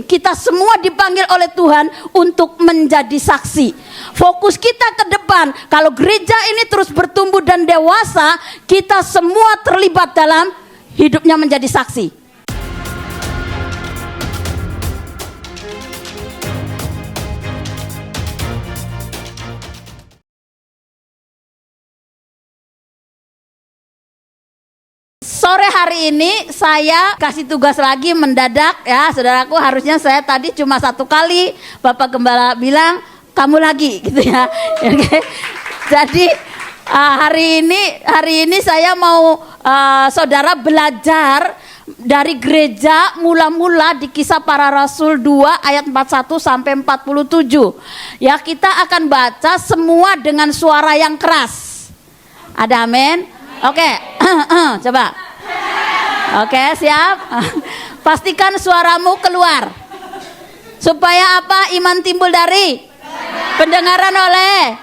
Kita semua dipanggil oleh Tuhan untuk menjadi saksi. Fokus kita ke depan. Kalau gereja ini terus bertumbuh dan dewasa, kita semua terlibat dalam hidupnya menjadi saksi. Sore hari ini saya kasih tugas lagi mendadak ya, saudaraku. Harusnya saya tadi cuma 1 kali, Bapak Gembala bilang kamu lagi gitu ya. Jadi hari ini saya mau saudara belajar dari gereja mula-mula di Kisah Para Rasul 2 ayat 41 sampai 47. Ya, kita akan baca semua dengan suara yang keras. Ada amin? Oke. Coba. Oke, siap. Pastikan suaramu keluar. Supaya apa? Iman timbul dari pendengaran oleh.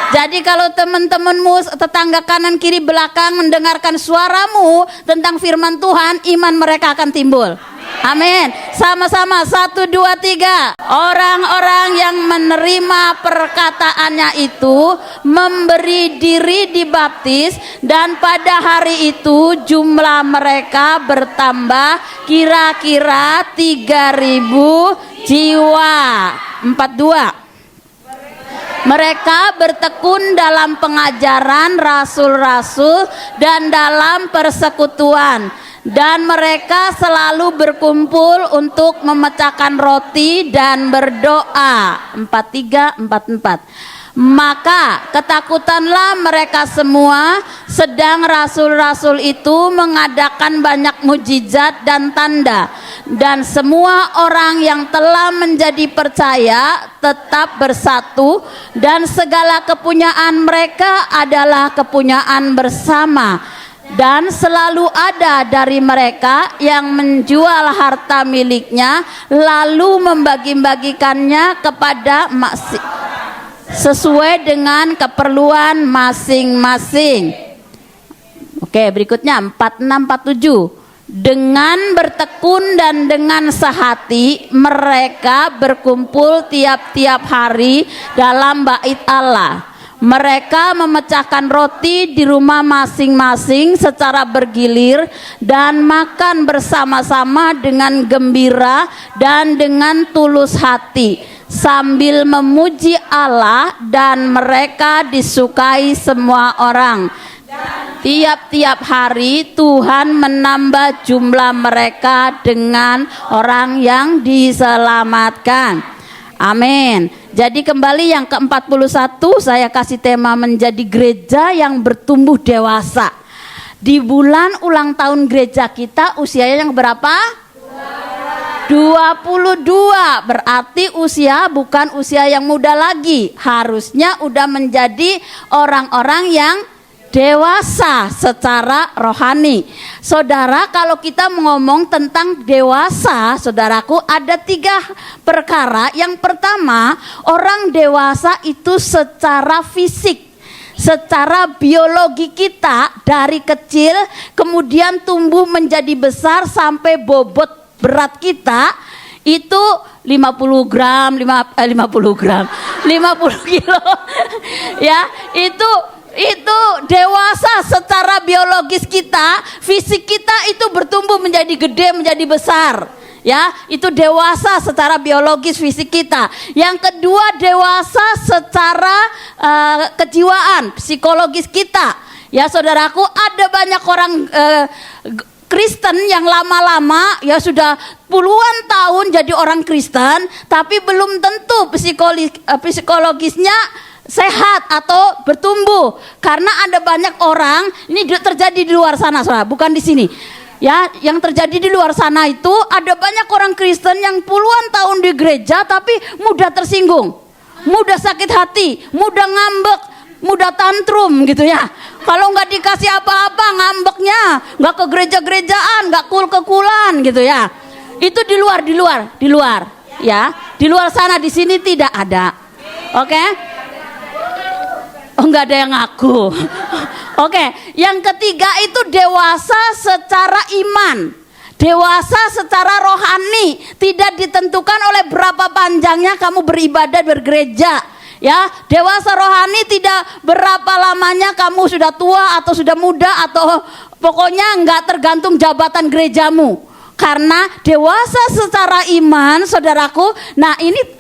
Jadi kalau teman-temanmu tetangga kanan kiri belakang mendengarkan suaramu tentang firman Tuhan, iman mereka akan timbul. Amin. Sama-sama 1, 2, 3. Orang-orang yang menerima perkataannya itu memberi diri dibaptis, dan pada hari itu jumlah mereka bertambah kira-kira 3.000 jiwa. 42. Mereka bertekun dalam pengajaran rasul-rasul dan dalam persekutuan, dan mereka selalu berkumpul untuk memecahkan roti dan berdoa. 43, 44. Maka ketakutanlah mereka semua, sedang rasul-rasul itu mengadakan banyak mujizat dan tanda, dan semua orang yang telah menjadi percaya tetap bersatu, dan segala kepunyaan mereka adalah kepunyaan bersama. Dan selalu ada dari mereka yang menjual harta miliknya lalu membagi-bagikannya kepada sesuai dengan keperluan masing-masing. Oke, berikutnya 46, 47. Dengan bertekun dan dengan sehati mereka berkumpul tiap-tiap hari dalam bait Allah. Mereka memecahkan roti di rumah masing-masing secara bergilir dan makan bersama-sama dengan gembira dan dengan tulus hati, sambil memuji Allah, dan mereka disukai semua orang. Tiap-tiap hari Tuhan menambah jumlah mereka dengan orang yang diselamatkan. Amin. Jadi kembali yang ke-41, saya kasih tema menjadi gereja yang bertumbuh dewasa. Di bulan ulang tahun gereja kita usianya yang berapa? 22. Berarti usia bukan usia yang muda lagi. Harusnya udah menjadi orang-orang yang dewasa secara rohani. Saudara, kalau kita ngomong tentang dewasa, saudaraku, ada 3 perkara. Yang pertama, orang dewasa itu secara fisik, secara biologi kita dari kecil kemudian tumbuh menjadi besar sampai bobot berat kita itu 50 kilo ya, itu dewasa secara biologis kita, fisik kita itu bertumbuh menjadi gede, menjadi besar. Ya, itu dewasa secara biologis fisik kita. Yang kedua, dewasa secara kejiwaan, psikologis kita. Ya, saudaraku, ada banyak orang Kristen yang lama-lama ya sudah puluhan tahun jadi orang Kristen, tapi belum tentu psikologisnya sehat atau bertumbuh, karena ada banyak orang ini terjadi di luar sana, saudara, bukan di sini. Ya, yang terjadi di luar sana itu ada banyak orang Kristen yang puluhan tahun di gereja tapi mudah tersinggung, mudah sakit hati, mudah ngambek, mudah tantrum gitu ya. Kalau nggak dikasih apa-apa ngambeknya, nggak ke gereja-gerejaan, nggak kul-kekulan gitu ya. Itu di luar ya, di luar sana, di sini tidak ada. Oke? Oh, nggak ada yang ngaku. Oke, yang ketiga itu dewasa secara iman. Dewasa secara rohani tidak ditentukan oleh berapa panjangnya kamu beribadah bergereja. Ya, dewasa rohani tidak berapa lamanya kamu sudah tua atau sudah muda atau pokoknya enggak tergantung jabatan gerejamu. Karena dewasa secara iman, saudaraku, nah ini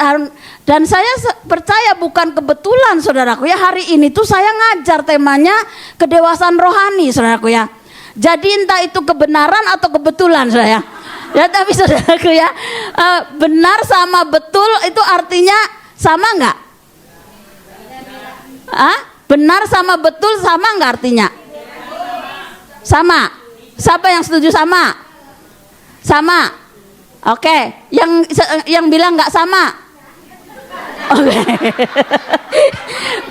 dan saya percaya bukan kebetulan, saudaraku ya, hari ini tuh saya ngajar temanya kedewasaan rohani, saudaraku ya. Jadi entah itu kebenaran atau kebetulan, saudara ya, tapi saudaraku ya, benar sama betul itu artinya sama nggak? Benar sama betul sama nggak artinya? Sama. Siapa yang setuju sama? Sama. Oke. Yang bilang nggak sama? Oke.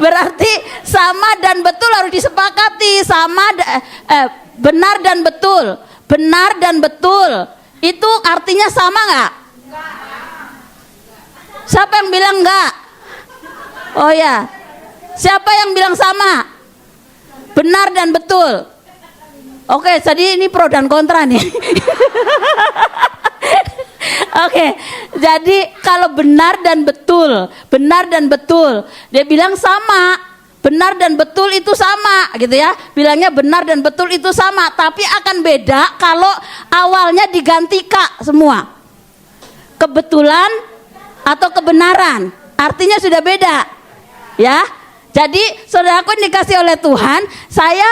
Berarti sama dan betul harus disepakati. Benar dan betul. Benar dan betul. Itu artinya sama nggak? Siapa yang bilang enggak? Oh ya. Siapa yang bilang sama? Benar dan betul. Oke, jadi ini pro dan kontra nih. Oke, jadi kalau benar dan betul, dia bilang sama. Benar dan betul itu sama gitu ya. Bilangnya benar dan betul itu sama, tapi akan beda kalau awalnya diganti Kak semua. Kebetulan atau kebenaran, artinya sudah beda. Ya. Jadi saudaraku dikasih oleh Tuhan, saya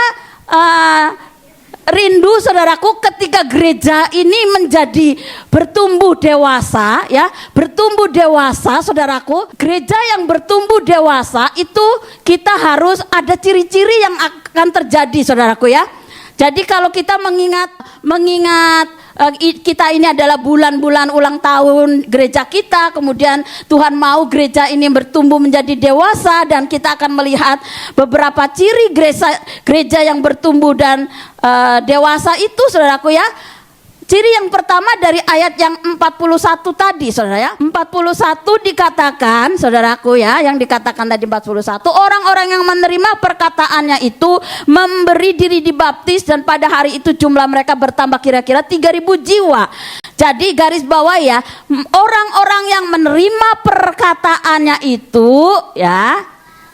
rindu saudaraku ketika gereja ini menjadi bertumbuh dewasa ya, bertumbuh dewasa saudaraku. Gereja yang bertumbuh dewasa itu kita harus ada ciri-ciri yang akan terjadi saudaraku ya. Jadi kalau kita mengingat kita ini adalah bulan-bulan ulang tahun gereja kita, kemudian Tuhan mau gereja ini bertumbuh menjadi dewasa dan kita akan melihat beberapa ciri gereja yang bertumbuh dan dewasa itu saudaraku ya. Ciri yang pertama dari ayat yang 41 tadi saudara ya. 41 dikatakan saudaraku ya, yang dikatakan tadi 41, orang-orang yang menerima perkataannya itu memberi diri dibaptis dan pada hari itu jumlah mereka bertambah kira-kira 3.000 jiwa. Jadi garis bawah ya, orang-orang yang menerima perkataannya itu ya,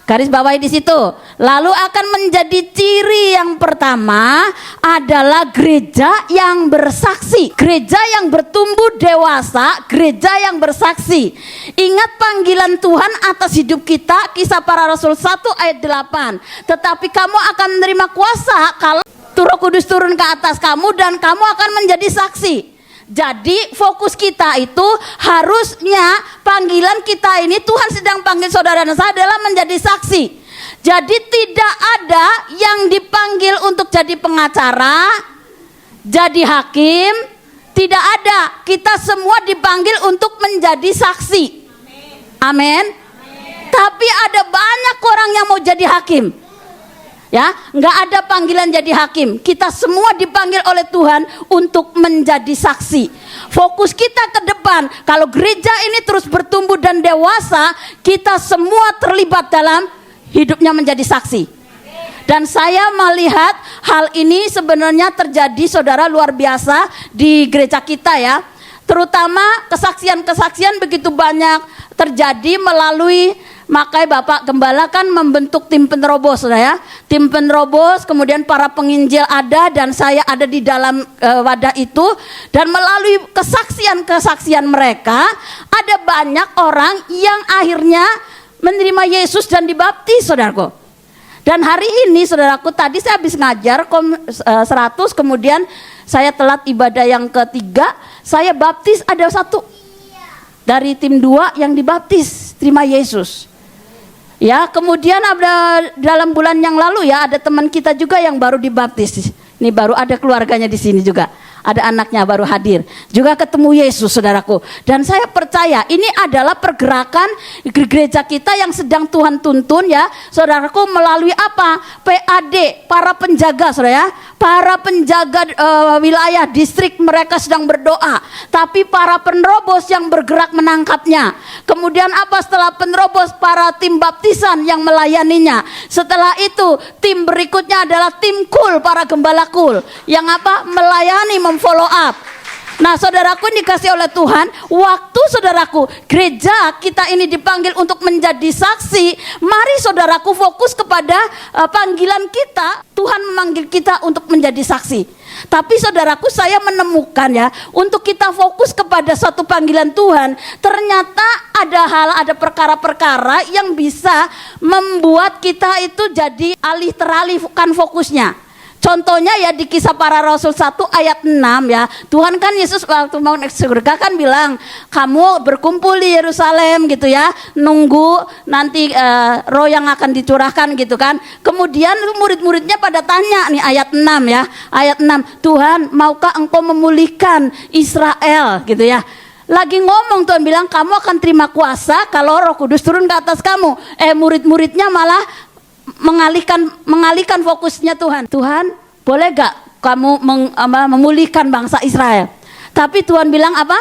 garis bawahi di situ. Lalu akan menjadi ciri yang pertama adalah gereja yang bersaksi. Gereja yang bertumbuh dewasa, gereja yang bersaksi. Ingat panggilan Tuhan atas hidup kita, Kisah Para Rasul 1 ayat 8. Tetapi kamu akan menerima kuasa kalau Roh Kudus turun ke atas kamu dan kamu akan menjadi saksi. Jadi fokus kita itu harusnya panggilan kita ini, Tuhan sedang panggil saudara dan saya adalah menjadi saksi. Jadi tidak ada yang dipanggil untuk jadi pengacara, jadi hakim, tidak ada. Kita semua dipanggil untuk menjadi saksi. Amin. Tapi ada banyak orang yang mau jadi hakim. Ya, nggak ada panggilan jadi hakim. Kita semua dipanggil oleh Tuhan untuk menjadi saksi. Fokus kita ke depan. Kalau gereja ini terus bertumbuh dan dewasa, kita semua terlibat dalam hidupnya menjadi saksi. Dan saya melihat hal ini sebenarnya terjadi saudara luar biasa di gereja kita ya. Terutama kesaksian-kesaksian begitu banyak terjadi melalui, makanya Bapak Gembala kan membentuk tim penerobos saudara ya. Tim penerobos, kemudian para penginjil ada dan saya ada di dalam wadah itu. Dan melalui kesaksian-kesaksian mereka ada banyak orang yang akhirnya menerima Yesus dan dibaptis saudaraku. Dan hari ini saudaraku, tadi saya habis ngajar 100, kemudian saya telat ibadah yang ketiga, saya baptis ada satu dari tim 2 yang dibaptis, terima Yesus. Ya, kemudian ada dalam bulan yang lalu ya, ada teman kita juga yang baru dibaptis. Ini baru ada keluarganya di sini juga. Ada anaknya baru hadir. Juga ketemu Yesus saudaraku. Dan saya percaya ini adalah pergerakan gereja kita yang sedang Tuhan tuntun ya. Saudaraku, melalui apa? PAD, para penjaga saudara ya. Para penjaga wilayah distrik mereka sedang berdoa. Tapi para penerobos yang bergerak menangkapnya. Kemudian apa setelah penerobos? Para tim baptisan yang melayaninya. Setelah itu tim berikutnya adalah tim kul, para gembala kul. Yang apa? Melayani, memfollow up. Nah, saudaraku yang dikasih oleh Tuhan, waktu saudaraku gereja kita ini dipanggil untuk menjadi saksi, mari saudaraku fokus kepada panggilan kita. Tuhan memanggil kita untuk menjadi saksi. Tapi saudaraku, saya menemukan ya, untuk kita fokus kepada satu panggilan Tuhan, ternyata ada perkara-perkara yang bisa membuat kita itu jadi teralihkan fokusnya. Contohnya ya di Kisah Para Rasul 1 ayat 6 ya. Tuhan kan Yesus waktu mau naik surga kan bilang, kamu berkumpul di Yerusalem gitu ya, nunggu nanti roh yang akan dicurahkan gitu kan. Kemudian murid-muridnya pada tanya nih ayat 6 ya. Ayat 6, Tuhan maukah engkau memulihkan Israel gitu ya. Lagi ngomong Tuhan bilang kamu akan terima kuasa kalau Roh Kudus turun ke atas kamu. Murid-muridnya malah mengalihkan fokusnya Tuhan. Tuhan, boleh gak kamu memulihkan bangsa Israel? Tapi Tuhan bilang apa?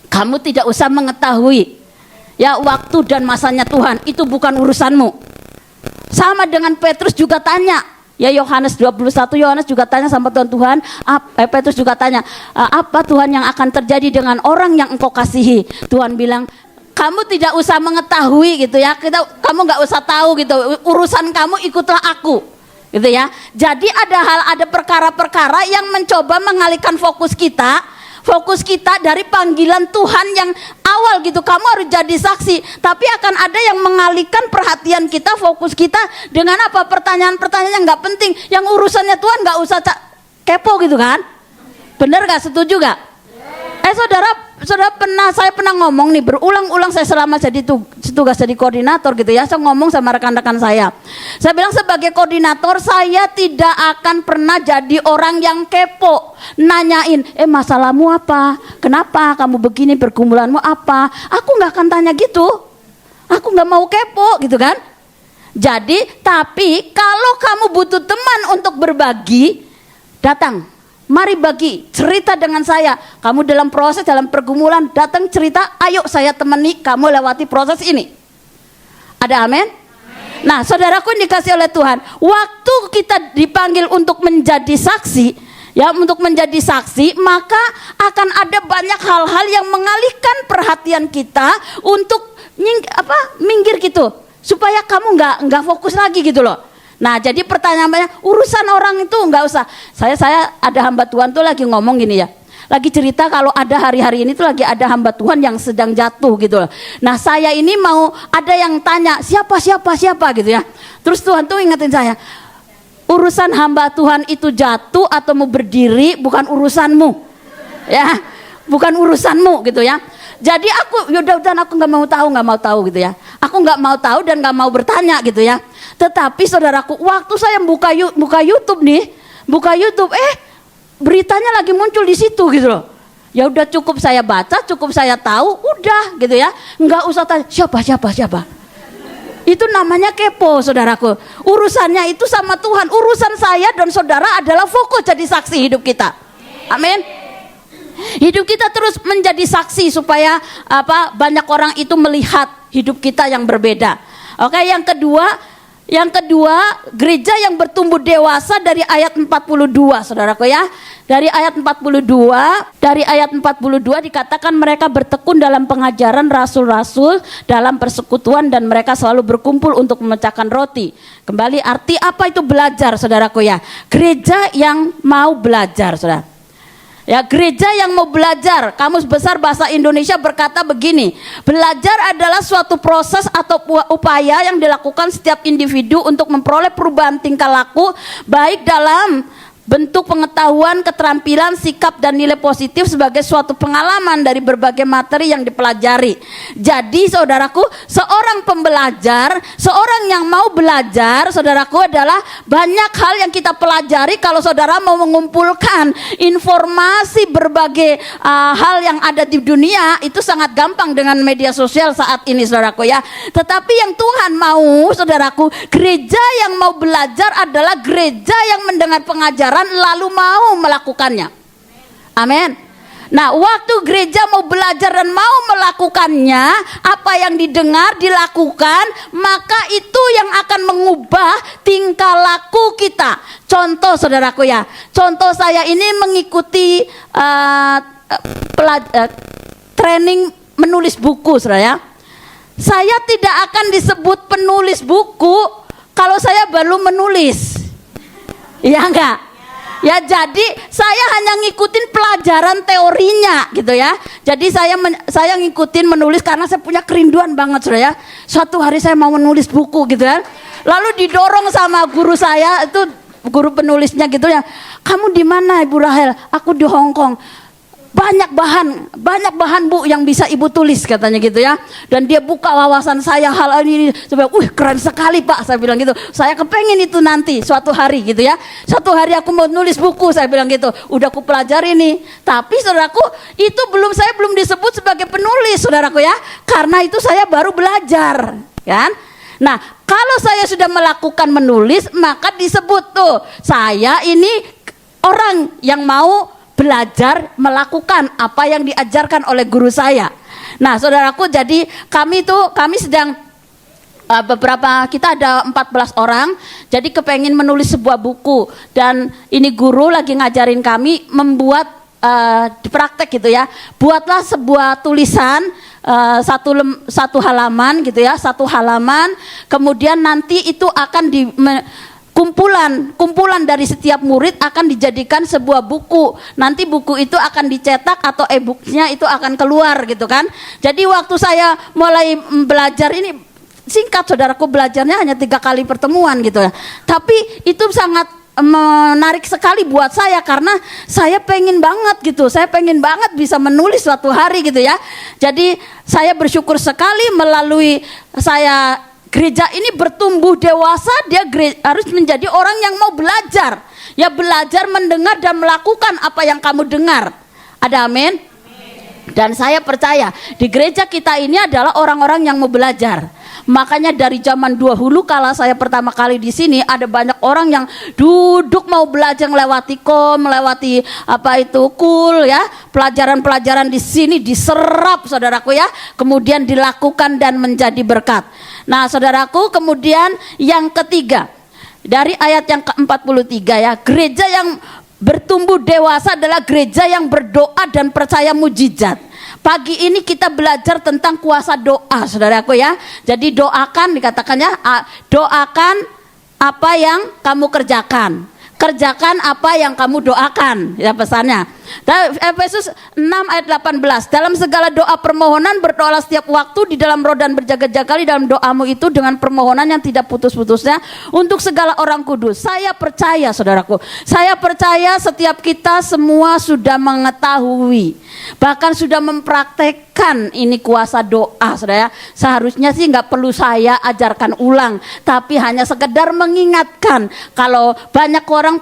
Kamu tidak usah mengetahui ya waktu dan masanya Tuhan, itu bukan urusanmu. Sama dengan Petrus juga tanya. Ya Yohanes 21, Yohanes juga tanya sama Tuhan, Petrus juga tanya, apa Tuhan yang akan terjadi dengan orang yang engkau kasihi? Tuhan bilang, kamu tidak usah mengetahui gitu ya, kamu nggak usah tahu gitu, urusan kamu ikutlah aku gitu ya. Jadi ada perkara-perkara yang mencoba mengalihkan fokus kita dari panggilan Tuhan yang awal gitu. Kamu harus jadi saksi, tapi akan ada yang mengalihkan perhatian kita, fokus kita dengan apa? Pertanyaan-pertanyaan yang nggak penting, yang urusannya Tuhan nggak usah kepo gitu kan? Bener gak? Setuju gak? Saya pernah ngomong nih berulang-ulang, saya selama jadi tugas jadi koordinator gitu ya, saya ngomong sama rekan-rekan saya bilang sebagai koordinator saya tidak akan pernah jadi orang yang kepo, nanyain masalahmu apa, kenapa kamu begini, pergumulanmu apa. Aku nggak akan tanya gitu, aku nggak mau kepo gitu kan. Jadi tapi kalau kamu butuh teman untuk berbagi, datang. Mari bagi, cerita dengan saya. Kamu dalam proses, dalam pergumulan, datang cerita, ayo saya temani kamu lewati proses ini. Ada amin? Nah, saudaraku yang dikasih oleh Tuhan, waktu kita dipanggil untuk menjadi saksi, ya untuk menjadi saksi, maka akan ada banyak hal-hal yang mengalihkan perhatian kita untuk minggir gitu, supaya kamu nggak fokus lagi gitu loh. Nah, jadi pertanyaannya, urusan orang itu nggak usah. Saya ada hamba Tuhan tuh lagi ngomong gini ya, lagi cerita kalau ada hari-hari ini tuh lagi ada hamba Tuhan yang sedang jatuh gitu loh. Nah, saya ini mau ada yang tanya siapa gitu ya. Terus Tuhan tuh ingetin saya, urusan hamba Tuhan itu jatuh atau mau berdiri bukan urusanmu, ya, bukan urusanmu gitu ya. Jadi aku aku nggak mau tahu gitu ya. Aku nggak mau tahu dan nggak mau bertanya gitu ya. Tetapi saudaraku, waktu saya buka YouTube, beritanya lagi muncul di situ gitu loh. Ya udah cukup saya baca, cukup saya tahu, udah gitu ya. Nggak usah tanya siapa. Itu namanya kepo, saudaraku. Urusannya itu sama Tuhan. Urusan saya dan saudara adalah fokus jadi saksi hidup kita. Amin. Hidup kita terus menjadi saksi supaya banyak orang itu melihat hidup kita yang berbeda. Oke, yang kedua, gereja yang bertumbuh dewasa dari ayat 42, saudaraku ya. Dari ayat 42 dikatakan mereka bertekun dalam pengajaran rasul-rasul, dalam persekutuan, dan mereka selalu berkumpul untuk memecahkan roti. Kembali arti apa itu belajar, saudaraku ya. Gereja yang mau belajar, saudara. Ya, gereja yang mau belajar. Kamus Besar Bahasa Indonesia berkata begini, belajar adalah suatu proses atau upaya yang dilakukan setiap individu untuk memperoleh perubahan tingkah laku, baik dalam bentuk pengetahuan, keterampilan, sikap, dan nilai positif sebagai suatu pengalaman dari berbagai materi yang dipelajari. Jadi saudaraku, seorang pembelajar, seorang yang mau belajar, saudaraku, adalah banyak hal yang kita pelajari. Kalau saudara mau mengumpulkan informasi berbagai hal yang ada di dunia, itu sangat gampang dengan media sosial saat ini, saudaraku ya. Tetapi yang Tuhan mau, saudaraku, gereja yang mau belajar adalah gereja yang mendengar pengajaran lalu mau melakukannya. Amin. Nah, waktu gereja mau belajar dan mau melakukannya, apa yang didengar dilakukan, maka itu yang akan mengubah tingkah laku kita. Contoh saudaraku ya, contoh saya ini mengikuti training menulis buku, saudara ya. Saya tidak akan disebut penulis buku kalau saya belum menulis. Ya enggak? Ya, jadi saya hanya ngikutin pelajaran teorinya gitu ya. Jadi saya ngikutin menulis karena saya punya kerinduan banget, saudara ya. Suatu hari saya mau menulis buku gitu ya. Lalu didorong sama guru saya, itu guru penulisnya gitu ya. Kamu di mana, Ibu Rahel? Aku di Hong Kong. Banyak bahan Bu yang bisa Ibu tulis, katanya gitu ya. Dan dia buka wawasan saya hal ini, saya bilang, keren sekali Pak, saya bilang gitu. Saya kepengen itu nanti suatu hari gitu ya. Suatu hari aku mau nulis buku, saya bilang gitu. Udah aku pelajari nih. Tapi saudaraku, itu saya belum disebut sebagai penulis, saudaraku ya. Karena itu saya baru belajar, kan? Nah, kalau saya sudah melakukan menulis, maka disebut tuh, saya ini orang yang mau belajar melakukan apa yang diajarkan oleh guru saya. Nah, saudaraku, jadi kami sedang kita ada 14 orang, jadi kepengen menulis sebuah buku, dan ini guru lagi ngajarin kami membuat di praktek gitu ya. Buatlah sebuah tulisan satu halaman gitu ya, satu halaman, kemudian nanti itu akan kumpulan dari setiap murid akan dijadikan sebuah buku. Nanti buku itu akan dicetak atau e-booknya itu akan keluar gitu kan. Jadi waktu saya mulai belajar ini singkat, saudaraku, belajarnya hanya 3 kali pertemuan gitu ya. Tapi itu sangat menarik sekali buat saya karena saya pengen banget gitu. Saya pengen banget bisa menulis suatu hari gitu ya. Jadi saya bersyukur sekali melalui gereja ini bertumbuh dewasa, dia harus menjadi orang yang mau belajar. Ya, belajar mendengar dan melakukan apa yang kamu dengar. Ada amin? Dan saya percaya di gereja kita ini adalah orang-orang yang mau belajar. Makanya dari zaman dahulu kala saya pertama kali di sini, ada banyak orang yang duduk mau belajar melewati melewati kul ya. Pelajaran-pelajaran di sini diserap, saudaraku ya. Kemudian dilakukan dan menjadi berkat. Nah, saudaraku, kemudian yang ketiga, dari ayat yang ke-43 ya, gereja yang bertumbuh dewasa adalah gereja yang berdoa dan percaya mujizat. Pagi ini kita belajar tentang kuasa doa, saudaraku ya. Jadi doakan, dikatakannya doakan apa yang kamu kerjakan. Kerjakan apa yang kamu doakan, ya pesannya. Efesus 6 ayat 18. Dalam segala doa permohonan berdoalah setiap waktu di dalam roh dan berjaga-jaga di dalam doamu itu dengan permohonan yang tidak putus-putusnya untuk segala orang kudus. Saya percaya, saudaraku. Saya percaya setiap kita semua sudah mengetahui, bahkan sudah mempraktekkan ini kuasa doa, saudara. Seharusnya sih nggak perlu saya ajarkan ulang, tapi hanya sekedar mengingatkan kalau banyak orang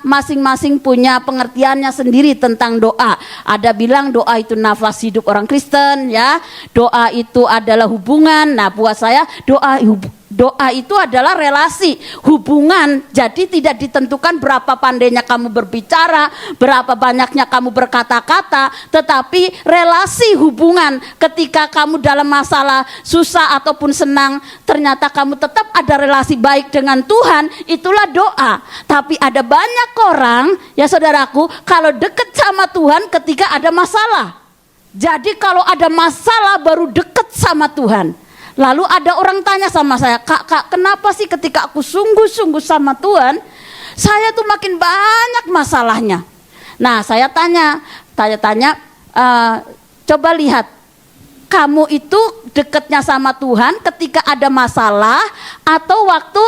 masing-masing punya pengertiannya sendiri tentang doa. Ada bilang doa itu nafas hidup orang Kristen ya. Doa itu adalah hubungan. Nah, buat saya doa itu adalah relasi, hubungan. Jadi tidak ditentukan berapa pandainya kamu berbicara, berapa banyaknya kamu berkata-kata, tetapi relasi hubungan. Ketika kamu dalam masalah susah ataupun senang, ternyata kamu tetap ada relasi baik dengan Tuhan, itulah doa. Tapi ada banyak orang, ya saudaraku, kalau dekat sama Tuhan ketika ada masalah. Jadi kalau ada masalah baru dekat sama Tuhan. Lalu ada orang tanya sama saya, Kak, kenapa sih ketika aku sungguh-sungguh sama Tuhan, saya tuh makin banyak masalahnya. Nah, saya tanya, coba lihat, kamu itu dekatnya sama Tuhan ketika ada masalah atau waktu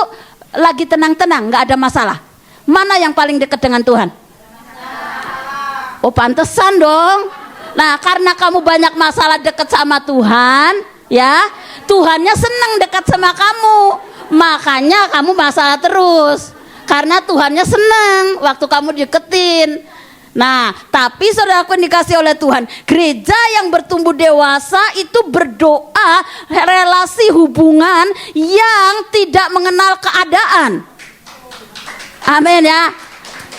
lagi tenang-tenang, nggak ada masalah? Mana yang paling dekat dengan Tuhan? Oh, pantesan dong. Nah, karena kamu banyak masalah dekat sama Tuhan, ya, Tuhannya senang dekat sama kamu, makanya kamu masalah terus karena Tuhannya senang waktu kamu deketin. Nah, tapi saudaraku yang dikasih oleh Tuhan, gereja yang bertumbuh dewasa itu berdoa relasi hubungan yang tidak mengenal keadaan. Amin ya.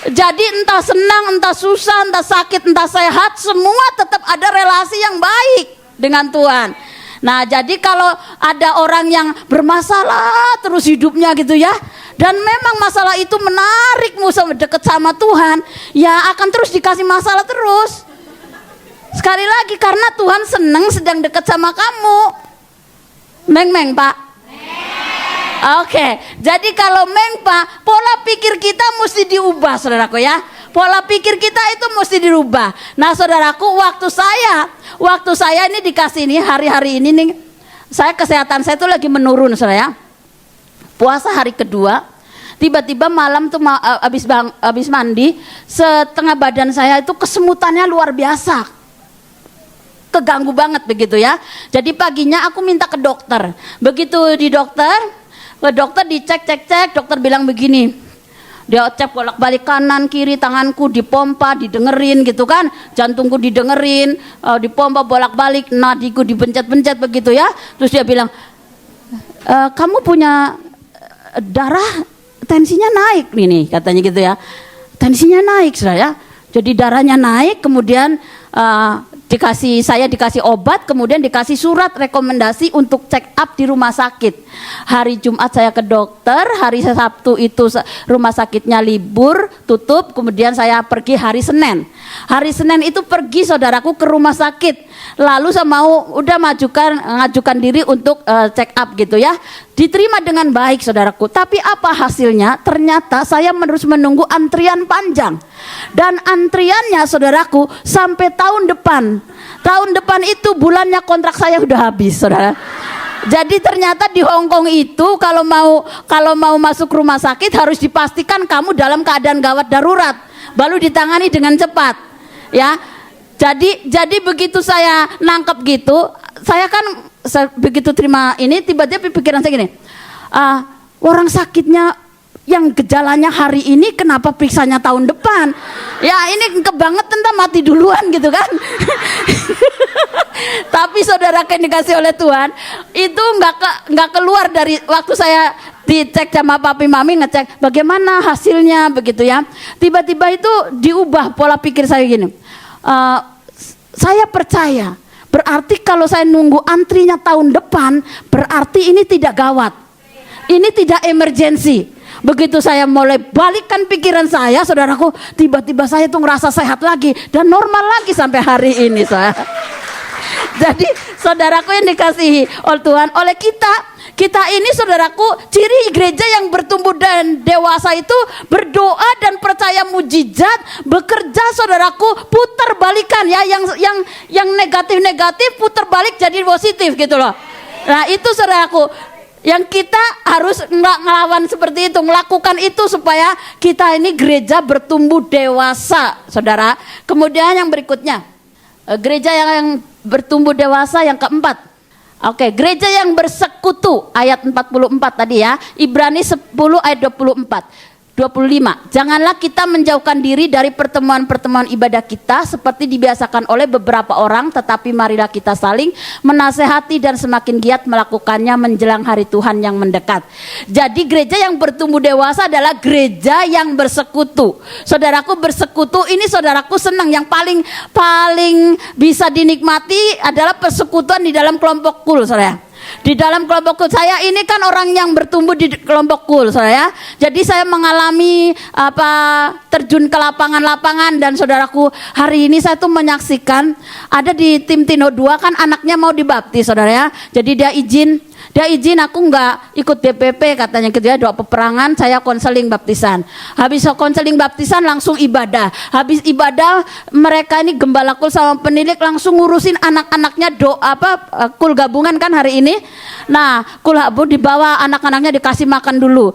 Jadi entah senang, entah susah, entah sakit, entah sehat, semua tetap ada relasi yang baik dengan Tuhan. Nah, jadi kalau ada orang yang bermasalah terus hidupnya gitu ya, dan memang masalah itu menarikmu dekat sama Tuhan, ya akan terus dikasih masalah terus. Sekali lagi karena Tuhan senang sedang dekat sama kamu. Meng Pak. Oke, jadi kalau Pak, pola pikir kita mesti diubah, saudaraku ya. Pola pikir kita itu mesti dirubah. Nah, saudaraku, waktu saya ini dikasih ini hari-hari ini nih, saya kesehatan saya itu lagi menurun, saudara. Puasa hari kedua, tiba-tiba malam tuh habis mandi, setengah badan saya itu kesemutannya luar biasa. Keganggu banget begitu ya. Jadi paginya aku minta ke dokter. Begitu ke dokter dicek, dokter bilang begini. Dia cek bolak-balik kanan kiri, tanganku dipompa, didengerin gitu kan, jantungku didengerin, dipompa bolak-balik, nadiku dipencet-pencet begitu ya. Terus dia bilang, kamu punya darah, tensinya naik nih katanya gitu ya. Tensinya naik ya. Jadi darahnya naik, kemudian saya dikasih obat, kemudian dikasih surat rekomendasi untuk check up di rumah sakit. Hari Jumat saya ke dokter, hari Sabtu itu rumah sakitnya libur, tutup, kemudian saya pergi hari Senin. Hari Senin itu pergi saudaraku ke rumah sakit. Lalu saya ngajukan diri untuk check up gitu ya. Diterima dengan baik saudaraku. Tapi apa hasilnya? Ternyata saya terus menunggu antrian panjang. Dan antriannya saudaraku sampai tahun depan. Tahun depan itu bulannya kontrak saya udah habis, saudara. Jadi ternyata di Hong Kong itu kalau mau masuk rumah sakit harus dipastikan kamu dalam keadaan gawat darurat, baru ditangani dengan cepat. Ya. Jadi begitu saya nangkep gitu, begitu terima ini, tiba-tiba pikiran saya gini, orang sakitnya yang gejalanya hari ini kenapa periksanya tahun depan? Ya ini kebangetan, entah mati duluan gitu kan. Tapi saudara yang dikasih oleh Tuhan itu nggak keluar dari waktu saya dicek sama papi mami, ngecek bagaimana hasilnya begitu ya. Tiba-tiba itu diubah pola pikir saya gini. Saya percaya, berarti kalau saya nunggu antrinya tahun depan, berarti ini tidak gawat, ini tidak emergensi. Begitu saya mulai balikkan pikiran saya, saudaraku, tiba-tiba saya tuh ngerasa sehat lagi dan normal lagi sampai hari ini saya. Jadi saudaraku yang dikasihi oleh Tuhan, oleh kita ini saudaraku, ciri gereja yang bertumbuh dan dewasa itu berdoa dan percaya mujizat, bekerja saudaraku, putar balikan ya, yang negatif putar balik jadi positif gitu loh. Nah itu saudaraku, yang kita harus ngelawan seperti itu, melakukan itu supaya kita ini gereja bertumbuh dewasa, saudara. Kemudian yang berikutnya, gereja yang bertumbuh dewasa yang keempat. Oke, gereja yang bersekutu, ayat 44 tadi ya, Ibrani 10 ayat 25. Janganlah kita menjauhkan diri dari pertemuan-pertemuan ibadah kita seperti dibiasakan oleh beberapa orang, tetapi marilah kita saling menasehati dan semakin giat melakukannya menjelang hari Tuhan yang mendekat. Jadi gereja yang bertumbuh dewasa adalah gereja yang bersekutu. Saudaraku, bersekutu ini saudaraku senang, yang paling bisa dinikmati adalah persekutuan di dalam kelompok kul, saudara. Di dalam kelompok kul, saya ini kan orang yang bertumbuh di kelompok kul, saudara. Jadi saya mengalami terjun ke lapangan-lapangan, dan saudaraku, hari ini saya tuh menyaksikan ada di tim Tino 2 kan anaknya mau dibaptis, saudara ya. Jadi dia izin aku nggak ikut DPP katanya gitu ya, doa peperangan, saya konseling baptisan. Habis konseling baptisan langsung ibadah. Habis ibadah mereka ini gembala kul sama penilik langsung ngurusin anak-anaknya kul gabungan kan hari ini. Nah kul habu dibawa anak-anaknya dikasih makan dulu,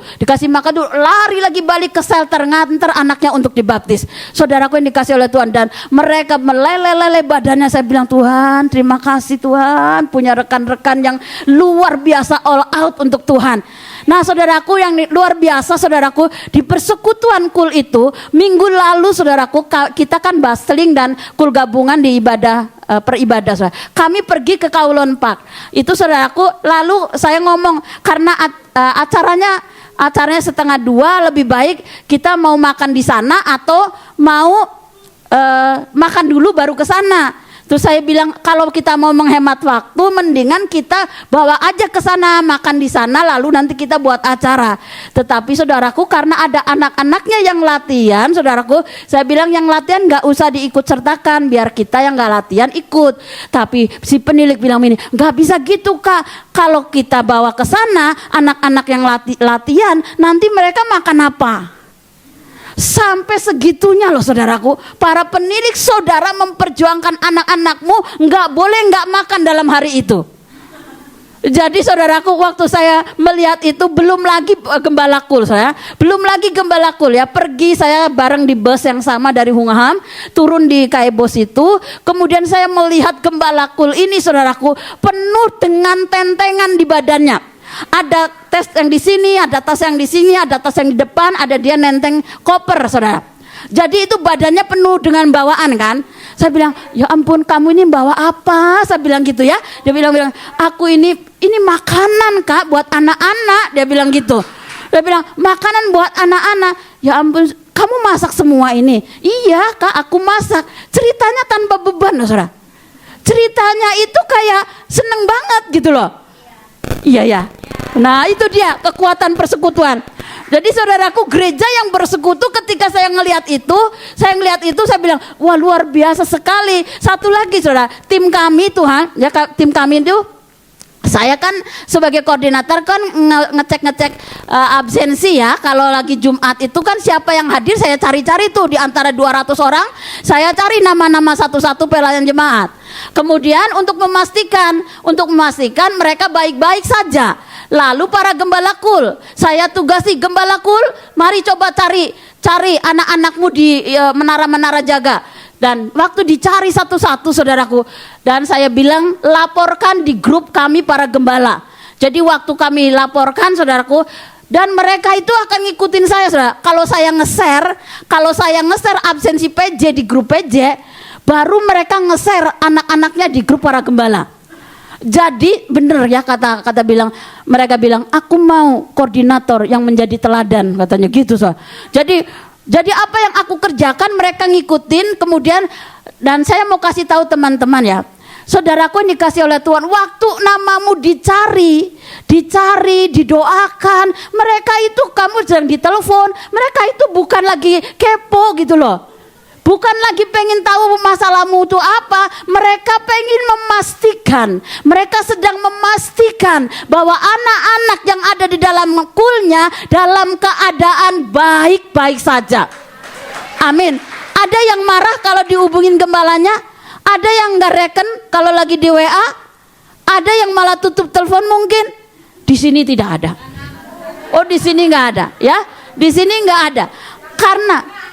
lari lagi balik ke shelter nganter anaknya untuk dibaptis. Saudaraku yang dikasih oleh Tuhan, dan mereka meleleh badannya. Saya bilang, Tuhan terima kasih, Tuhan punya rekan-rekan yang luar biasa all out untuk Tuhan. Nah saudaraku yang luar biasa, saudaraku, di persekutuan kul itu minggu lalu saudaraku, kita kan basling dan kul gabungan di peribadah saudara. Kami pergi ke Kowloon Park itu saudaraku, lalu saya ngomong karena acaranya acaranya 1:30, lebih baik kita mau makan di sana atau mau makan dulu baru ke sana. Terus saya bilang kalau kita mau menghemat waktu mendingan kita bawa aja ke sana, makan di sana lalu nanti kita buat acara. Tetapi saudaraku, karena ada anak-anaknya yang latihan, saudaraku, saya bilang yang latihan nggak usah diikut sertakan, biar kita yang nggak latihan ikut. Tapi si penilik bilang ini, nggak bisa gitu Kak, kalau kita bawa ke sana anak-anak yang latihan nanti mereka makan apa? Sampai segitunya loh saudaraku, para penilik saudara memperjuangkan anak-anakmu nggak boleh nggak makan dalam hari itu. Jadi saudaraku, waktu saya melihat itu belum lagi Gembalakul, saya belum lagi Gembalakul ya, pergi saya bareng di bus yang sama dari Hungaham, turun di Kaibos itu, kemudian saya melihat Gembalakul ini saudaraku penuh dengan tentengan di badannya. Ada tes yang di sini, ada tas yang di sini, ada tas yang di depan, ada dia nenteng koper, saudara. Jadi itu badannya penuh dengan bawaan kan. Saya bilang, ya ampun kamu ini bawa apa? Saya bilang gitu ya. Dia bilang, aku ini makanan Kak buat anak-anak. Dia bilang gitu. Dia bilang, makanan buat anak-anak. Ya ampun, kamu masak semua ini? Iya Kak, aku masak. Ceritanya tanpa beban loh saudara. Ceritanya itu kayak seneng banget gitu loh. Iya ya. Nah itu dia kekuatan persekutuan. Jadi saudaraku, gereja yang bersekutu, ketika saya ngelihat itu, saya bilang, wah luar biasa sekali. Satu lagi saudara, tim kami Tuhan, ya tim kami itu, saya kan sebagai koordinator kan ngecek absensi ya. Kalau lagi Jumat itu kan siapa yang hadir saya cari-cari tuh di antara 200 orang, saya cari nama-nama satu-satu pelayan jemaat. Kemudian untuk memastikan mereka baik-baik saja. Lalu para Gembalakul, saya tugasi Gembalakul, mari coba cari anak-anakmu di menara-menara jaga. Dan waktu dicari satu-satu saudaraku, dan saya bilang laporkan di grup kami para gembala. Jadi waktu kami laporkan saudaraku, dan mereka itu akan ngikutin saya saudara. Kalau saya nge-share absensi PJ di grup PJ, baru mereka nge-share anak-anaknya di grup para gembala. Jadi bener ya mereka bilang aku mau koordinator yang menjadi teladan katanya gitu so. Jadi apa yang aku kerjakan mereka ngikutin. Kemudian dan saya mau kasih tahu teman-teman ya, saudaraku yang dikasih oleh Tuhan, waktu namamu dicari, didoakan, mereka itu kamu sedang ditelepon, mereka itu bukan lagi kepo gitu loh. Bukan lagi pengen tahu masalahmu itu apa, mereka pengen memastikan, mereka sedang memastikan bahwa anak-anak yang ada di dalam kulnya dalam keadaan baik-baik saja. Amin. Ada yang marah kalau dihubungin gembalanya, ada yang nggak reken kalau lagi di WA, ada yang malah tutup telepon mungkin. Di sini tidak ada. Oh di sini nggak ada, ya? Di sini nggak ada. Karena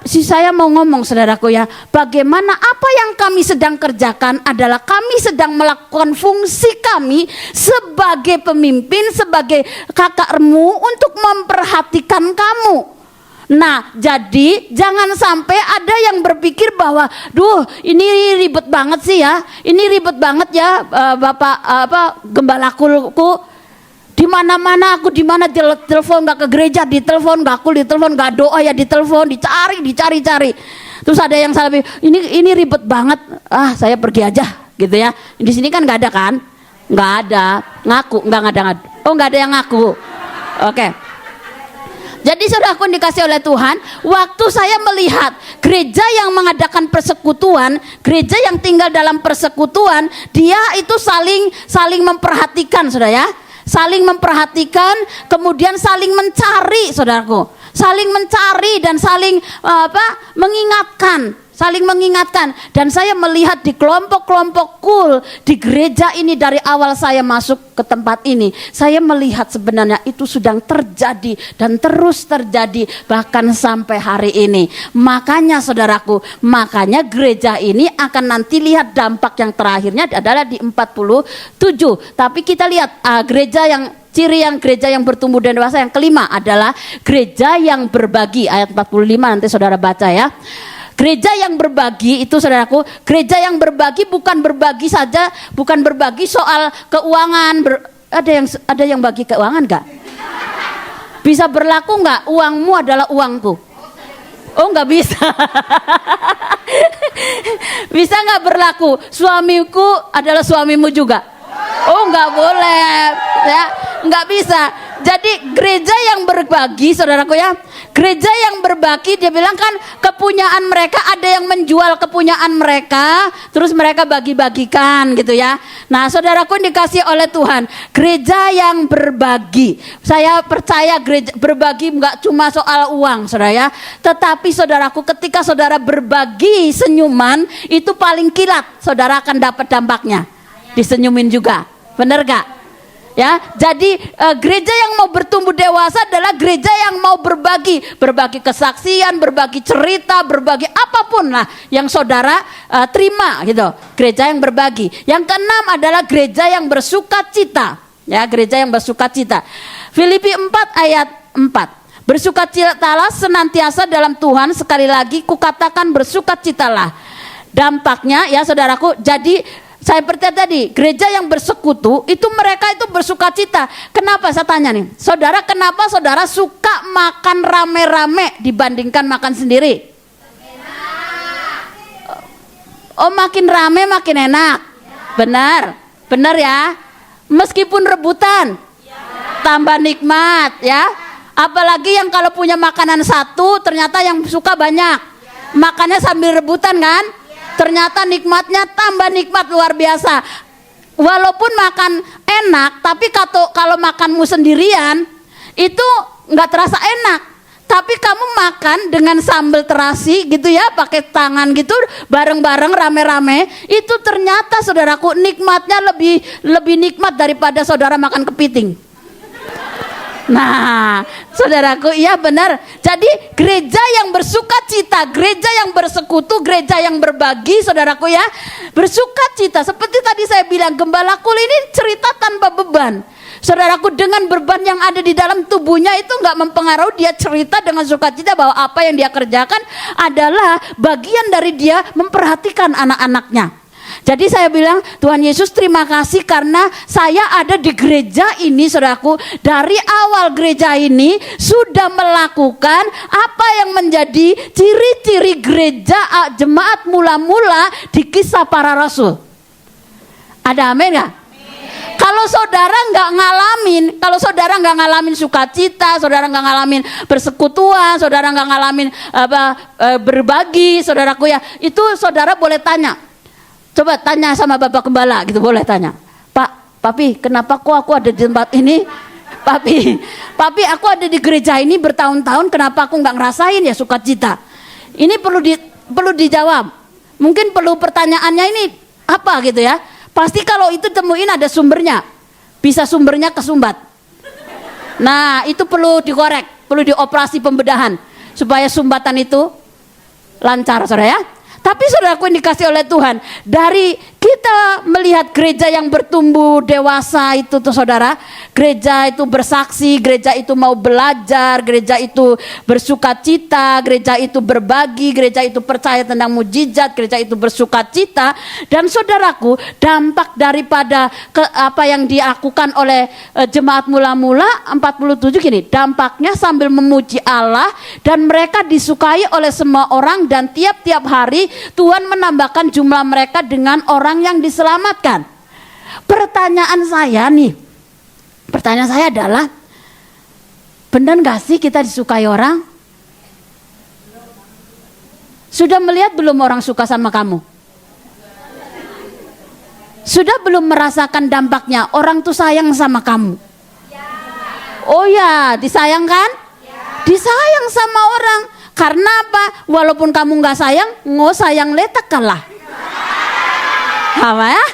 si saya mau ngomong saudaraku ya, bagaimana apa yang kami sedang kerjakan adalah kami sedang melakukan fungsi kami sebagai pemimpin, sebagai kakakmu untuk memperhatikan kamu. Nah jadi jangan sampai ada yang berpikir bahwa duh ini ribet banget sih ya, ini ribet banget ya Bapak Gembalakulku. Di mana-mana aku, di mana telepon nggak ke gereja, ditelepon nggak aku, ditelepon nggak doa ya, ditelepon, dicari. Terus ada yang salah, ini ribet banget, saya pergi aja gitu ya. Di sini kan nggak ada kan, nggak ada ngaku, nggak ada yang ngaku. Oke. Jadi saudaraku dikasih oleh Tuhan, waktu saya melihat gereja yang mengadakan persekutuan, gereja yang tinggal dalam persekutuan, dia itu saling memperhatikan saudara ya. Saling memperhatikan, kemudian saling mencari saudaraku, saling mencari dan saling mengingatkan. Dan saya melihat di kelompok-kelompok kul di gereja ini dari awal saya masuk ke tempat ini, saya melihat sebenarnya itu sedang terjadi dan terus terjadi bahkan sampai hari ini. Makanya saudaraku, gereja ini akan nanti lihat dampak yang terakhirnya adalah di 47. Tapi kita lihat ciri yang gereja yang bertumbuh dan dewasa yang kelima adalah gereja yang berbagi. Ayat 45 nanti saudara baca ya. Gereja yang berbagi itu saudaraku, gereja yang berbagi bukan berbagi saja, bukan berbagi soal keuangan. Ada yang bagi keuangan gak? Bisa berlaku nggak? Uangmu adalah uangku. Oh, nggak bisa. Bisa nggak berlaku? Suamiku adalah suamimu juga. Oh, nggak boleh, ya, nggak bisa. Jadi gereja yang berbagi, saudaraku ya, gereja yang berbagi, dia bilang kan kepunyaan mereka, ada yang menjual kepunyaan mereka, terus mereka bagi-bagikan gitu ya. Nah, saudaraku dikasih oleh Tuhan, gereja yang berbagi. Saya percaya gereja berbagi nggak cuma soal uang, saudara ya, tetapi saudaraku, ketika saudara berbagi senyuman, itu paling kilat, saudara akan dapat dampaknya. Disenyumin juga, bener gak? Ya, jadi gereja yang mau bertumbuh dewasa adalah gereja yang mau berbagi kesaksian, berbagi cerita, berbagi apapun lah yang saudara terima gitu. Gereja yang berbagi. Yang keenam adalah gereja yang bersukacita. Ya, gereja yang bersukacita. Filipi 4 ayat 4. Bersukacitalah senantiasa dalam Tuhan, sekali lagi kukatakan bersukacitalah. Dampaknya ya saudaraku, jadi saya percaya tadi, gereja yang bersekutu itu mereka itu bersukacita. Kenapa saya tanya nih, saudara, kenapa saudara suka makan rame-rame dibandingkan makan sendiri? Oh, makin rame makin enak. Benar, benar ya. Meskipun rebutan, tambah nikmat ya. Apalagi yang kalau punya makanan satu, ternyata yang suka banyak. Makannya sambil rebutan kan? Ternyata nikmatnya tambah nikmat luar biasa. Walaupun makan enak, tapi kalau makanmu sendirian itu nggak terasa enak. Tapi kamu makan dengan sambal terasi gitu ya, pakai tangan gitu, bareng-bareng rame-rame, itu ternyata saudaraku nikmatnya lebih nikmat daripada saudara makan kepiting. Nah, saudaraku, iya benar. Jadi gereja yang bersukacita, gereja yang bersekutu, gereja yang berbagi, saudaraku ya, bersukacita. Seperti tadi saya bilang, Gembala Kul ini cerita tanpa beban. Saudaraku, dengan beban yang ada di dalam tubuhnya itu nggak mempengaruhi, dia cerita dengan sukacita bahwa apa yang dia kerjakan adalah bagian dari dia memperhatikan anak-anaknya. Jadi saya bilang, Tuhan Yesus terima kasih karena saya ada di gereja ini, saudaraku. Dari awal gereja ini sudah melakukan apa yang menjadi ciri-ciri gereja jemaat mula-mula di Kisah Para Rasul. Ada amin gak? Kalau saudara nggak ngalamin sukacita, saudara nggak ngalamin persekutuan, saudara nggak ngalamin berbagi, saudaraku ya, itu saudara boleh tanya. Coba tanya sama Bapak Gembala gitu, boleh tanya. Pak, Papi, kenapa kok aku ada di tempat ini? Papi, aku ada di gereja ini bertahun-tahun, kenapa aku nggak ngerasain ya sukacita? Ini perlu dijawab. Mungkin perlu pertanyaannya ini apa gitu ya. Pasti kalau itu temuin ada sumbernya. Bisa sumbernya kesumbat. Nah, itu perlu dikorek, perlu dioperasi pembedahan supaya sumbatan itu lancar, saudara ya. Tapi saudaraku yang dikasih oleh Tuhan, dari kita melihat gereja yang bertumbuh dewasa itu tuh saudara, gereja itu bersaksi, gereja itu mau belajar, gereja itu bersukacita, gereja itu berbagi, gereja itu percaya tentang mujizat, gereja itu bersukacita. Dan saudaraku, dampak daripada apa yang dilakukan oleh jemaat mula-mula 47 gini, dampaknya sambil memuji Allah dan mereka disukai oleh semua orang, dan tiap-tiap hari Tuhan menambahkan jumlah mereka dengan orang yang diselamatkan. Pertanyaan saya adalah, benar gak sih kita disukai orang? Sudah melihat belum orang suka sama kamu? Sudah belum merasakan dampaknya orang tuh sayang sama kamu? Oh ya, disayang kan? Disayang sama orang. Karena apa? Walaupun kamu nggak sayang, ngo sayang letak kalah. Apa ya?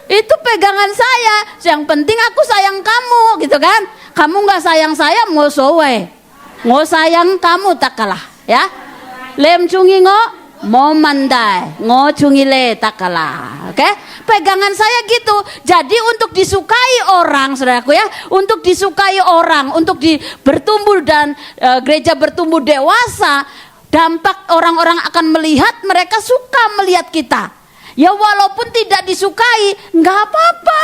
Itu pegangan saya. Yang penting aku sayang kamu, gitu kan? Kamu nggak sayang saya, ngo sowe. Ngo sayang kamu tak kalah, ya? Lem cungi ngo mau mandai, ngo cungi le tak kalah. Oke? Pegangan saya gitu. Jadi untuk disukai orang, saudaraku ya, untuk disukai orang, untuk bertumbuh dan gereja bertumbuh dewasa, dampak orang-orang akan melihat, mereka suka melihat kita. Ya walaupun tidak disukai, nggak apa-apa.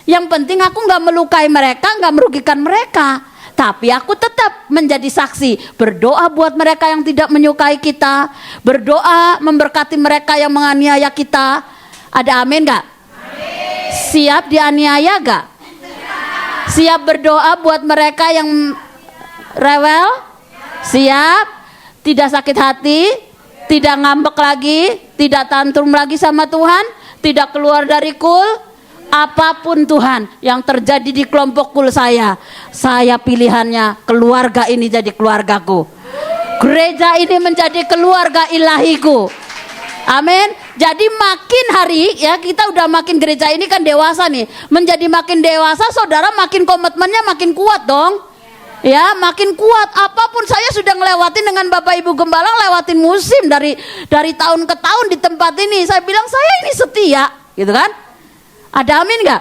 Yang penting aku nggak melukai mereka, nggak merugikan mereka. Tapi aku tetap menjadi saksi, berdoa buat mereka yang tidak menyukai kita, berdoa memberkati mereka yang menganiaya kita. Ada amin gak? Siap dianiaya gak? Siap berdoa buat mereka yang rewel? Siap? Tidak sakit hati? Tidak ngambek lagi? Tidak tantrum lagi sama Tuhan? Tidak keluar dari kul? Apapun Tuhan yang terjadi di kelompok kul saya pilihannya keluarga ini jadi keluargaku, gereja ini menjadi keluarga ilahiku. Amin. Jadi makin hari ya, kita udah makin gereja ini kan dewasa nih, menjadi makin dewasa, saudara makin komitmennya makin kuat dong. Ya, makin kuat. Apapun saya sudah ngelewatin dengan Bapak Ibu Gembala, lewatin musim dari tahun ke tahun di tempat ini. Saya bilang saya ini setia, gitu kan? Ada amin gak?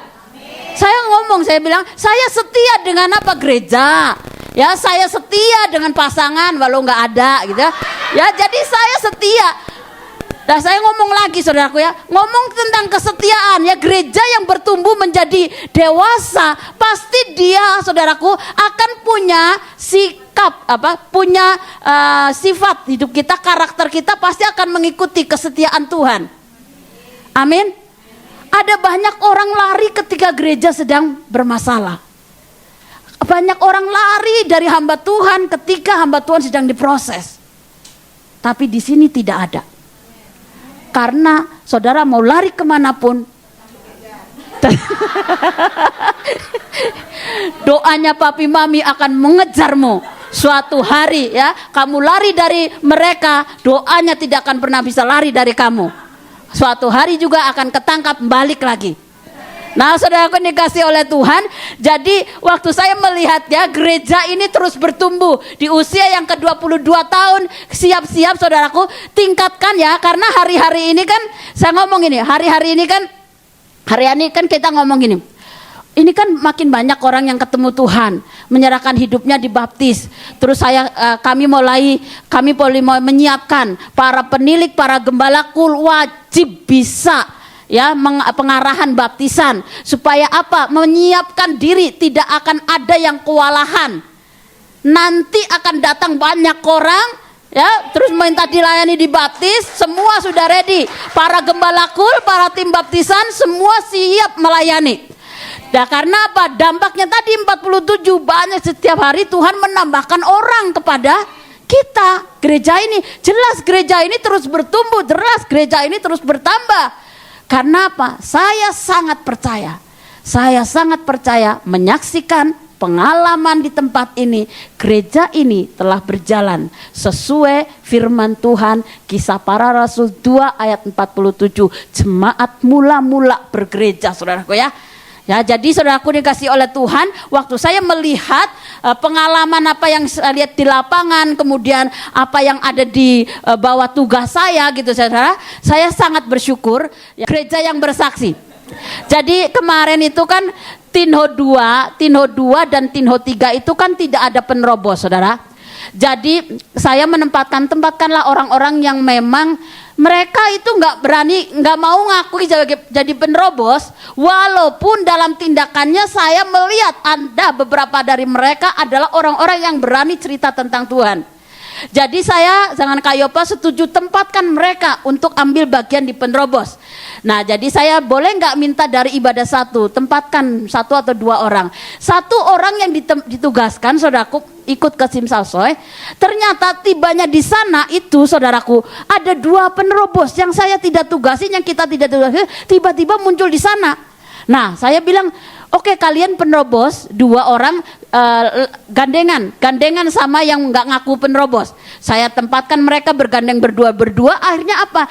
Saya ngomong, saya bilang saya setia dengan apa? Gereja. Ya, saya setia dengan pasangan walau nggak ada gitu ya. Ya, jadi saya setia. Nah, saya ngomong lagi saudaraku ya, ngomong tentang kesetiaan ya. Gereja yang bertumbuh menjadi dewasa, pasti dia saudaraku akan punya sikap punya sifat hidup kita, karakter kita pasti akan mengikuti kesetiaan Tuhan. Amin. Ada banyak orang lari ketika gereja sedang bermasalah. Banyak orang lari dari hamba Tuhan ketika hamba Tuhan sedang diproses. Tapi di sini tidak ada. Karena saudara mau lari kemanapun, doanya papi mami akan mengejarmu. Suatu hari ya, kamu lari dari mereka, doanya tidak akan pernah bisa lari dari kamu. Suatu hari juga akan ketangkap balik lagi. Nah, saudaraku dikasih oleh Tuhan. Jadi waktu saya melihat ya, gereja ini terus bertumbuh. Di usia yang ke-22 tahun, siap-siap saudaraku, tingkatkan ya. Karena hari-hari ini kan, saya ngomong ini, hari-hari ini kan kita ngomong gini. Ini kan makin banyak orang yang ketemu Tuhan, menyerahkan hidupnya dibaptis. Terus kami mulai menyiapkan para penilik, para gembala kul wajib bisa ya pengarahan baptisan supaya apa? Menyiapkan diri, tidak akan ada yang kewalahan. Nanti akan datang banyak orang ya, terus minta dilayani dibaptis, semua sudah ready. Para gembala kul, para tim baptisan semua siap melayani. Nah, karena apa? Dampaknya tadi 47 banyak, setiap hari Tuhan menambahkan orang kepada kita. Gereja ini, jelas gereja ini terus bertumbuh, jelas gereja ini terus bertambah. Karena apa? Saya sangat percaya menyaksikan pengalaman di tempat ini. Gereja ini telah berjalan sesuai firman Tuhan, Kisah Para Rasul 2 ayat 47. Jemaat mula-mula bergereja, saudaraku ya. Ya, jadi saudaraku dikasih oleh Tuhan, waktu saya melihat pengalaman apa yang saya lihat di lapangan, kemudian apa yang ada di bawah tugas saya gitu saudara, saya sangat bersyukur ya, gereja yang bersaksi. Jadi kemarin itu kan Tinho 2 dan Tinho 3 itu kan tidak ada penerobos saudara. Jadi saya tempatkanlah orang-orang yang memang mereka itu nggak mau ngaku jadi penerobos, walaupun dalam tindakannya saya melihat beberapa dari mereka adalah orang-orang yang berani cerita tentang Tuhan. Jadi saya jangan Kayopa setuju tempatkan mereka untuk ambil bagian di penerobos. Nah, jadi saya boleh nggak minta dari ibadah satu, tempatkan 1 atau 2 orang. 1 orang yang ditugaskan, saudaraku, ikut ke Simsalsoy. Ternyata tibanya di sana itu, saudaraku, ada 2 penerobos yang saya tidak tugasi, yang kita tidak tugasi, tiba-tiba muncul di sana. Nah, saya bilang, oke, kalian penerobos 2 orang gandengan sama yang nggak ngaku penerobos. Saya tempatkan mereka bergandeng berdua. Akhirnya apa?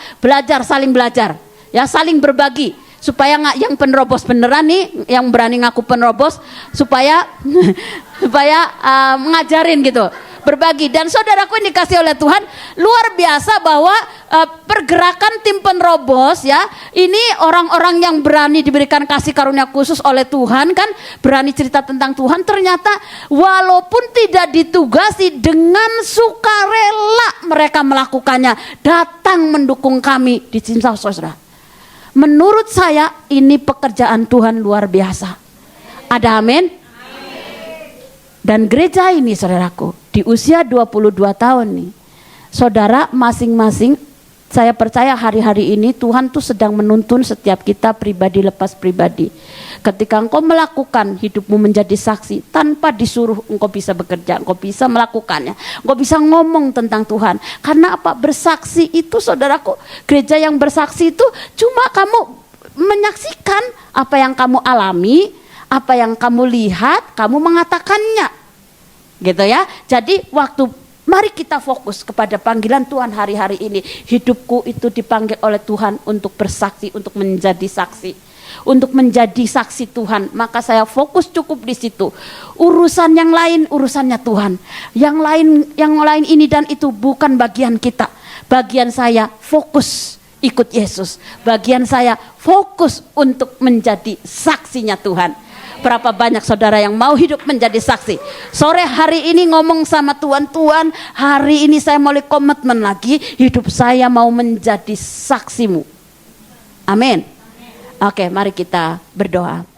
Saling belajar, ya, saling berbagi supaya yang penerobos beneran nih, yang berani ngaku penerobos supaya ngajarin gitu. Berbagi. Dan saudaraku yang dikasih oleh Tuhan, luar biasa bahwa pergerakan tim penerobos ya, ini orang-orang yang berani diberikan kasih karunia khusus oleh Tuhan kan, berani cerita tentang Tuhan, ternyata walaupun tidak ditugasi, dengan sukarela mereka melakukannya, datang mendukung kami di Simsalsoy. Menurut saya ini pekerjaan Tuhan luar biasa. Ada amin? Dan gereja ini saudaraku, di usia 22 tahun nih, saudara masing-masing, saya percaya hari-hari ini Tuhan tuh sedang menuntun setiap kita pribadi lepas pribadi. Ketika engkau melakukan hidupmu menjadi saksi, tanpa disuruh engkau bisa bekerja, engkau bisa melakukannya, engkau bisa ngomong tentang Tuhan. Karena apa? Bersaksi itu saudaraku, gereja yang bersaksi itu cuma kamu menyaksikan apa yang kamu alami, apa yang kamu lihat, kamu mengatakannya. Gitu ya. Jadi mari kita fokus kepada panggilan Tuhan hari-hari ini. Hidupku itu dipanggil oleh Tuhan untuk bersaksi, untuk menjadi saksi. Untuk menjadi saksi Tuhan. Maka saya fokus cukup di situ. Urusan yang lain, urusannya Tuhan. Yang lain ini dan itu bukan bagian kita. Bagian saya fokus ikut Yesus. Bagian saya fokus untuk menjadi saksinya Tuhan. Berapa banyak saudara yang mau hidup menjadi saksi. Sore hari ini ngomong sama Tuhan, Tuhan hari ini saya mulai komitmen lagi, hidup saya mau menjadi saksimu. Amin. Oke, mari kita berdoa.